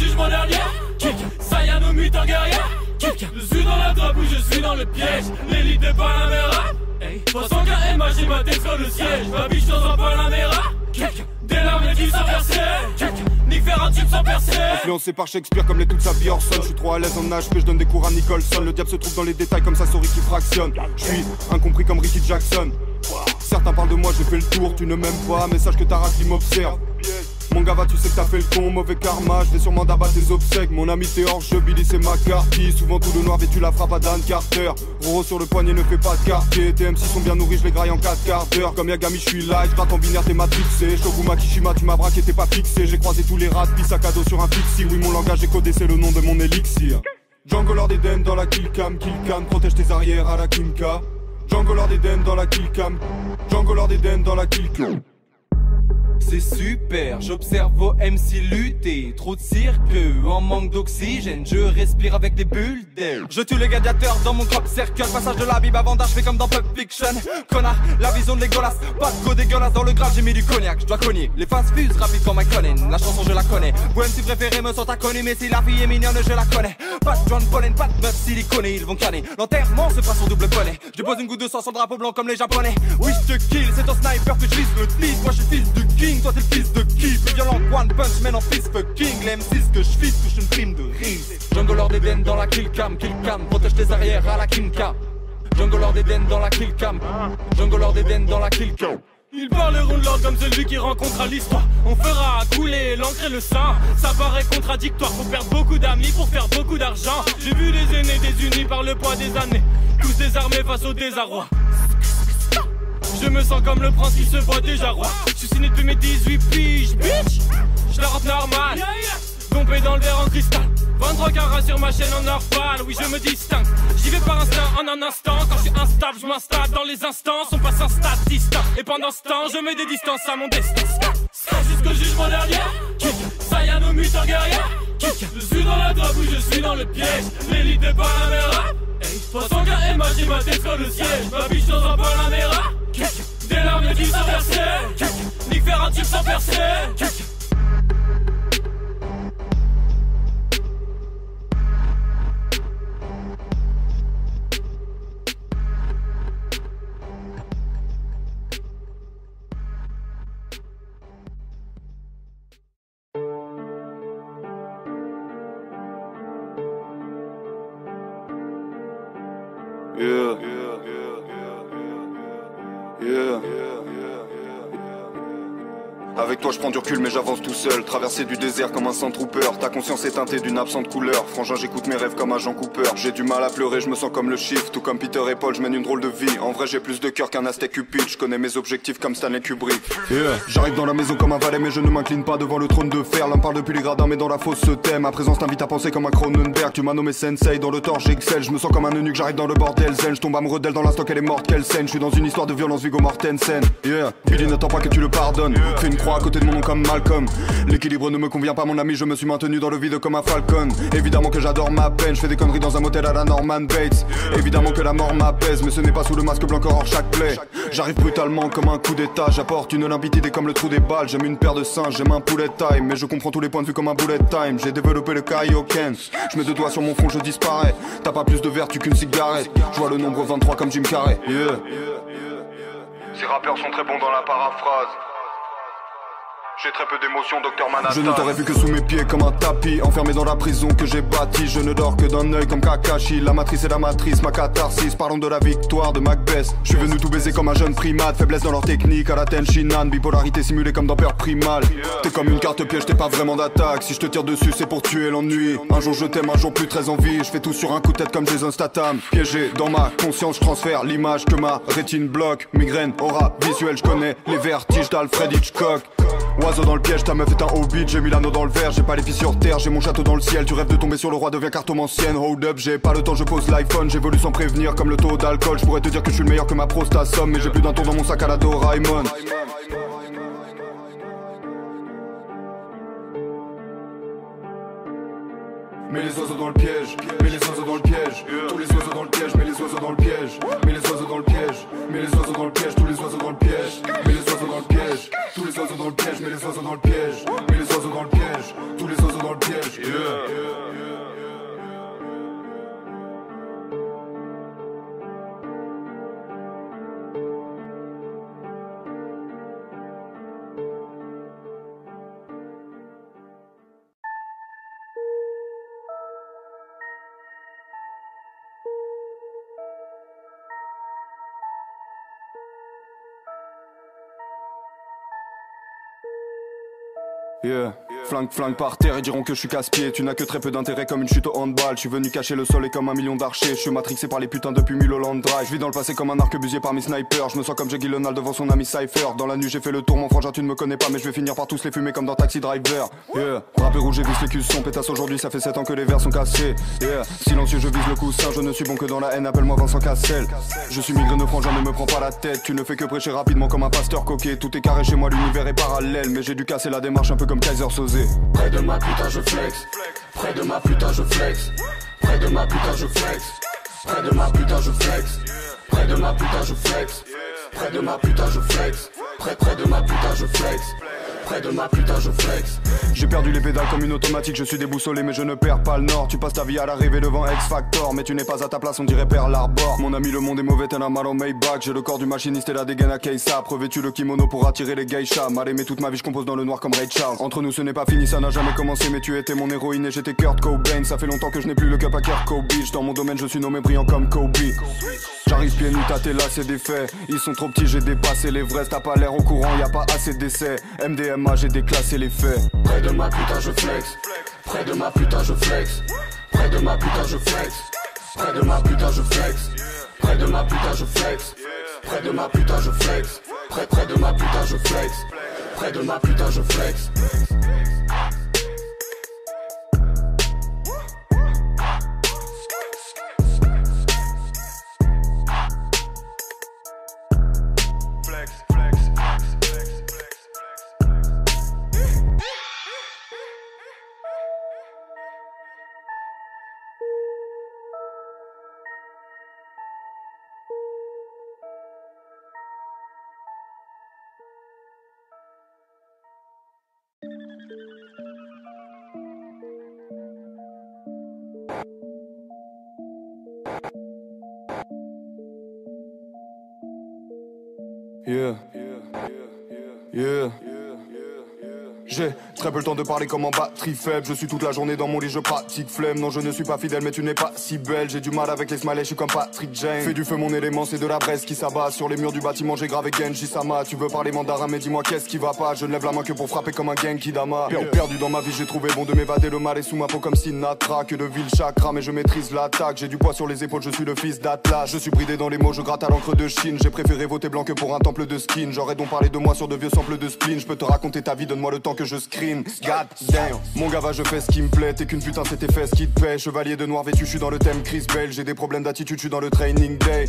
jugement dernier. Kick, Saiyan mutant guerrier. Kick, je suis dans la trappe ou je suis dans le piège. L'élite des Panamera. 300K MA, j'ai ma tête sur le siège. Ma biche dans un Panamera. Kick, des larmes et du sang versé. Kick, nique faire un tube sans percer. Influencé par Shakespeare comme les toutes sa vie Orson. Je suis trop à l'aise en HP, je donne des cours à Nicholson. Le diable se trouve dans les détails comme ça, Sori qui fractionne. Je suis incompris comme Ricky Jackson. Certains parlent de moi, j'ai fait le tour, tu ne m'aimes pas, mais sache que ta race qui m'observe. Mon gars va, tu sais que t'as fait le con, mauvais karma, je vais sûrement d'abattre tes obsèques. Mon ami t'es hors jeu, Billy c'est McCarthy. Souvent tout de noir vêtu la frappe à Dan Carter. Roro sur le poignet ne fait pas de quartier. Tes MC sont bien nourris, je les graille en 4 quarts d'heure. Comme Yagami je suis live, gratte en binaire t'es matrixé. Shoguma Kishima tu m'as braqué, t'es pas fixé. J'ai croisé tous les rats, puis sac à dos sur un pixie. Oui mon langage est codé, c'est le nom de mon élixir. Django Lord Eden dans la killcam, protège tes arrières à la Kimka. Django Lord Eden dans la killcam, Django Lord Eden dans la killcam. C'est super, j'observe vos MC lutter. Trop de cirque, en manque d'oxygène. Je respire avec des bulles d'air. Je tue les gladiateurs dans mon crop circle. Passage de la Bible avant d'âge, fais comme dans Pulp Fiction. Connard, la vision de Legolas. Pas de go dégueulasse dans le grave, j'ai mis du cognac. Je dois cogner, les phases fusent rapide comme McConnell. La chanson je la connais. Vos MC préférés me sont inconnus, mais si la fille est mignonne, je la connais. Pas de John Pollen, pas de meuf siliconée, ils vont canner. L'enterrement se passe en double poney. Je dépose une goutte de sang sur le drapeau blanc comme les japonais. Oui, je te kill, c'est ton sniper que je vise le beat. Moi je suis fils du king. Toi t'es le fils de qui? Plus violent one punch man en fist fucking. Les M6 que je fisse touche une prime de rings. Jungle Lord Eden dans la killcam, protège tes arrières à la Kimka. Jungle Lord Eden dans la killcam, Jungle Lord Eden dans la killcam. Ils parleront de l'ordre comme celui qui rencontrera l'histoire. On fera couler l'encre et le sang. Ça paraît contradictoire, faut perdre beaucoup d'amis pour faire beaucoup d'argent. J'ai vu des aînés désunis par le poids des années, tous désarmés face au désarroi. Je me sens comme le prince qui se voit déjà roi. Je suis signé depuis mes 18 piges, bitch. Je la rentre normal, dompé dans le verre en cristal. 23 carats sur ma chaîne en or pâle. Oui je me distingue, j'y vais par instinct en un instant. Quand je suis instable, je m'installe dans les instants. On passe un statista, et pendant ce temps je mets des distances à mon destin. Jusqu'au jugement dernier. Kick, Saiyan mutant guerrier. Kick, je suis dans la trappe ou je suis dans le piège. L'élite des Panamera. 300K MA, j'ai ma tête sur le siège. Ma biche dans un Panamera. Kick, des larmes et du sang versé. Kick, nique faire un tube sans percer. Kick. Yeah. Avec toi je prends du recul mais j'avance tout seul. Traverser du désert comme un Sandtrooper. Ta conscience est teintée d'une absente couleur. Frangin j'écoute mes rêves comme un Jean Cooper. J'ai du mal à pleurer, je me sens comme le chiffre. Tout comme Peter et Paul, je mène une drôle de vie. En vrai j'ai plus de cœur qu'un Aztec Cupid. Je connais mes objectifs comme Stanley Kubrick. J'arrive dans la maison comme un valet mais je ne m'incline pas devant le trône de fer. L'un parle depuis les gradins mais dans la fosse se tait. Ma présence t'invite à penser comme un Cronenberg. Tu m'as nommé Sensei, dans le tort j'excelle. Je me sens comme un eunuque, j'arrive dans le bordel zen. Je tombe amoureux d'elle dans l'instant qu'elle est morte, quelle scène. Je suis dans une histoire de violence Viggo Mortensen. Billy n'attend pas que tu le pardonnes. Fais une croix à côté de mon nom comme Malcolm. L'équilibre ne me convient pas mon ami, je me suis maintenu dans le vide comme un falcon. Évidemment que j'adore ma peine, je fais des conneries dans un motel à la Norman Bates. Évidemment que la mort m'apaise, mais ce n'est pas sous le masque blanc hors chaque plaie. J'arrive brutalement comme un coup d'état, j'apporte une limpidité comme le trou des balles. J'aime une paire de seins, j'aime un poulet time, mais je comprends tous les points de vue comme un bullet time. J'ai développé le Kaioken, je mets deux doigts sur mon front, je disparais. T'as pas plus de vertu qu'une cigarette, je vois le nombre 23 comme Jim Carrey. Ces rappeurs sont très bons dans la paraphrase. J'ai très peu d'émotions, Docteur Manhattan. Je ne t'aurais vu que sous mes pieds comme un tapis, enfermé dans la prison que j'ai bâtie. Je ne dors que d'un œil comme Kakashi. La matrice est la matrice, ma catharsis. Parlons de la victoire de Macbeth. Je suis venu tout baiser comme un jeune primate. Faiblesse dans leur technique à la Tenshinhan. Bipolarité simulée comme dans Peur Primal. T'es comme une carte piège, t'es pas vraiment d'attaque. Si je te tire dessus c'est pour tuer l'ennui. Un jour je t'aime, un jour plus très envie. Je fais tout sur un coup de tête comme Jason Statham. Piégé dans ma conscience, je transfère l'image que ma rétine bloque. Migraine, aura visuelle, je connais les vertiges d'Alfred Hitchcock. Oiseau dans le piège, ta meuf est un hobbit. J'ai mis l'anneau dans le verre, j'ai pas les filles sur terre. J'ai mon château dans le ciel, tu rêves de tomber sur le roi, deviens cartomancienne. Hold up, j'ai pas le temps, je pose l'iPhone. J'évolue sans prévenir comme le taux d'alcool. Je pourrais te dire que je suis le meilleur que ma prostate somme, mais j'ai plus d'un tour dans mon sac à la Doraemon. Mets les oiseaux dans le piège, mets les oiseaux dans le piège. Tous les oiseaux dans le piège, mets les oiseaux dans le piège. Mets les oiseaux dans le piège, mets les oiseaux dans le piège. Tous les oiseaux dans le piège, mets les oiseaux dans le piège. Tous les oiseaux dans le piège, mets les oiseaux dans le piège. Mets les oiseaux dans le piège, tous les oiseaux dans le piège. Yeah. Flingue par terre, ils diront que je suis casse-pied. Tu n'as que très peu d'intérêt comme une chute au handball. Je suis venu cacher le sol et comme un million d'archers. Je suis matrixé par les putains depuis Mulholland Drive. Je vis dans le passé comme un arquebusier par mes snipers. Je me sens comme Jake Gyllenhaal devant son ami Cypher. Dans la nuit j'ai fait le tour, mon frangin tu ne me connais pas. Mais je vais finir par tous les fumer comme dans Taxi Driver. Yeah. Drapé rouge et visse les culs sont pétasse aujourd'hui. Ça fait 7 ans que les verres sont cassés. Yeah. Silencieux je vise le coussin. Je ne suis bon que dans la haine, appelle-moi Vincent Cassel. Je suis migraineux frangin, ne me prends pas la tête. Tu ne fais que prêcher rapidement comme un pasteur coquet. Tout est carré chez moi, l'univers est parallèle. Mais j'ai dû casser la démarche un peu comme Kaiser Sosé. Près de ma putain je flex, près de ma putain je flex, près de ma putain je flex, près de ma putain je flex, près de ma putain je flex, près de ma putain je flex, près de ma putain je flex, près de ma putain je flex. J'ai perdu les pédales comme une automatique, je suis déboussolé mais je ne perds pas le nord. Tu passes ta vie à l'arrivée devant X Factor, mais tu n'es pas à ta place, on dirait Pearl Harbor. Mon ami le monde est mauvais, t'en as mal au Maybach. J'ai le corps du machiniste et la dégaine à Keisa. Revêtu le kimono pour attirer les geishas. Mal aimé toute ma vie, je compose dans le noir comme Ray Charles. Entre nous ce n'est pas fini, ça n'a jamais commencé, mais tu étais mon héroïne et j'étais Kurt Cobain. Ça fait longtemps que je n'ai plus le cup à Kurt Cobain. Dans mon domaine je suis nommé brillant comme Kobe. J'arrive pieds nus, tâter là c'est des faits. Ils sont trop petits, j'ai dépassé l'Everest. T'as pas l'air au courant, y a pas assez d'essais. MDMA, j'ai déclassé les faits. Près de ma putain je flex, près de ma putain je flex, près de ma putain je flex, près de ma putain je flex, près de ma putain je flex, près de ma putain je flex, près de ma putain je flex, près de ma putain je flex. Yeah. Yeah. J'ai très peu le temps de parler comme en batterie faible. Je suis toute la journée dans mon lit, je pratique flemme. Non je ne suis pas fidèle mais tu n'es pas si belle. J'ai du mal avec les smileys, je suis comme Patrick Jane. Fais du feu mon élément, c'est de la braise qui s'abat. Sur les murs du bâtiment j'ai gravé Genji Sama. Tu veux parler mandarin mais dis-moi qu'est-ce qui va pas. Je ne lève la main que pour frapper comme un Genki Dama. Perdu dans ma vie j'ai trouvé bon de m'évader. Le mal est sous ma peau comme Sinatra. Que de vil chakra mais je maîtrise l'attaque. J'ai du poids sur les épaules, je suis le fils d'Atlas. Je suis bridé dans les mots, je gratte à l'encre de Chine. J'ai préféré voter blanc que pour un temple de skin. J'aurais donc parlé de moi sur de vieux samples de spleen. Je peux te raconter ta vie, donne-moi le temps que je screen. God damn. Mon gars va je fais ce qui me plaît. T'es qu'une putain c'est tes fesses qui te paie. Chevalier de noir vêtu, je suis dans le thème Chris Bale. J'ai des problèmes d'attitude, je suis dans le training day.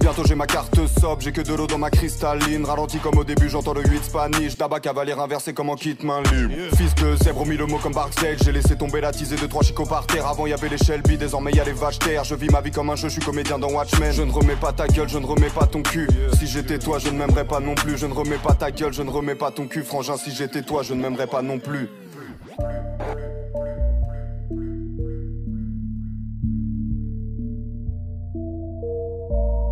Bientôt j'ai ma carte sob, j'ai que de l'eau dans ma cristalline. Ralenti comme au début, j'entends le 8 Spanish. D'abord cavalier inversé comme en kit main libre. Fils de zèbre, mis le mot comme Barksdale. J'ai laissé tomber la tisée de 3 chicots par terre. Avant y'avait les Shelby, désormais y'a les vaches terre. Je vis ma vie comme un jeu, je suis comédien dans Watchmen. Je ne remets pas ta gueule, je ne remets pas ton cul. Si j'étais toi, je ne m'aimerais pas non plus. Je ne remets pas ta gueule, je ne remets pas ton cul. Frangin, si j'étais toi, je ne m'aimerais pas non plus.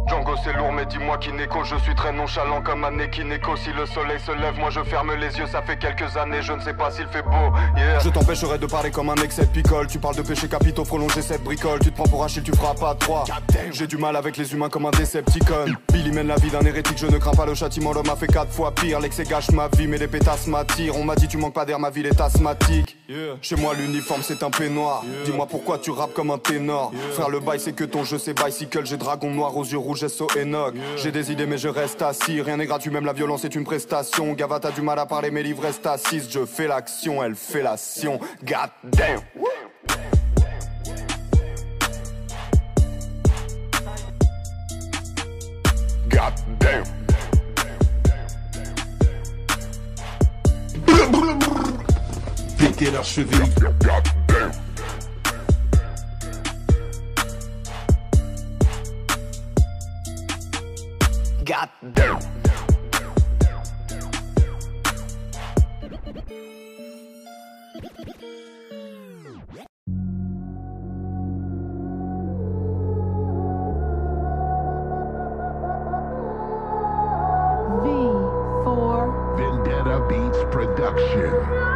Django c'est lourd mais dis-moi qui n'écho. Je suis très nonchalant comme un Nekineko. Si le soleil se lève moi je ferme les yeux. Ça fait quelques années je ne sais pas s'il fait beau, yeah. Je t'empêcherai de parler comme un excès de picole. Tu parles de péché capitaux, prolonger cette bricole. Tu te prends pour un shield, tu feras pas 3. J'ai du mal avec les humains comme un Decepticon. Billy mène la vie d'un hérétique, je ne crains pas le châtiment. L'homme a fait 4 fois pire, l'excès gâche ma vie mais les pétasses m'attirent. On m'a dit tu manques pas d'air, ma ville est asthmatique, yeah. Chez moi l'uniforme c'est un peignoir, yeah. Dis-moi pourquoi tu rappes comme un ténor, yeah. Frère le bail c'est que ton jeu c'est bicycle. J'ai dragon noir aux yeux rouges SO Enoch, yeah. J'ai des idées mais je reste assis. Rien n'est gratuit, même la violence est une prestation. Gava t'as du mal à parler mais livre reste assise. Je fais l'action, elle fait l'action. God damn. God damn. Péter leur cheville. God damn. God damn. V4 Vendetta Beats Production.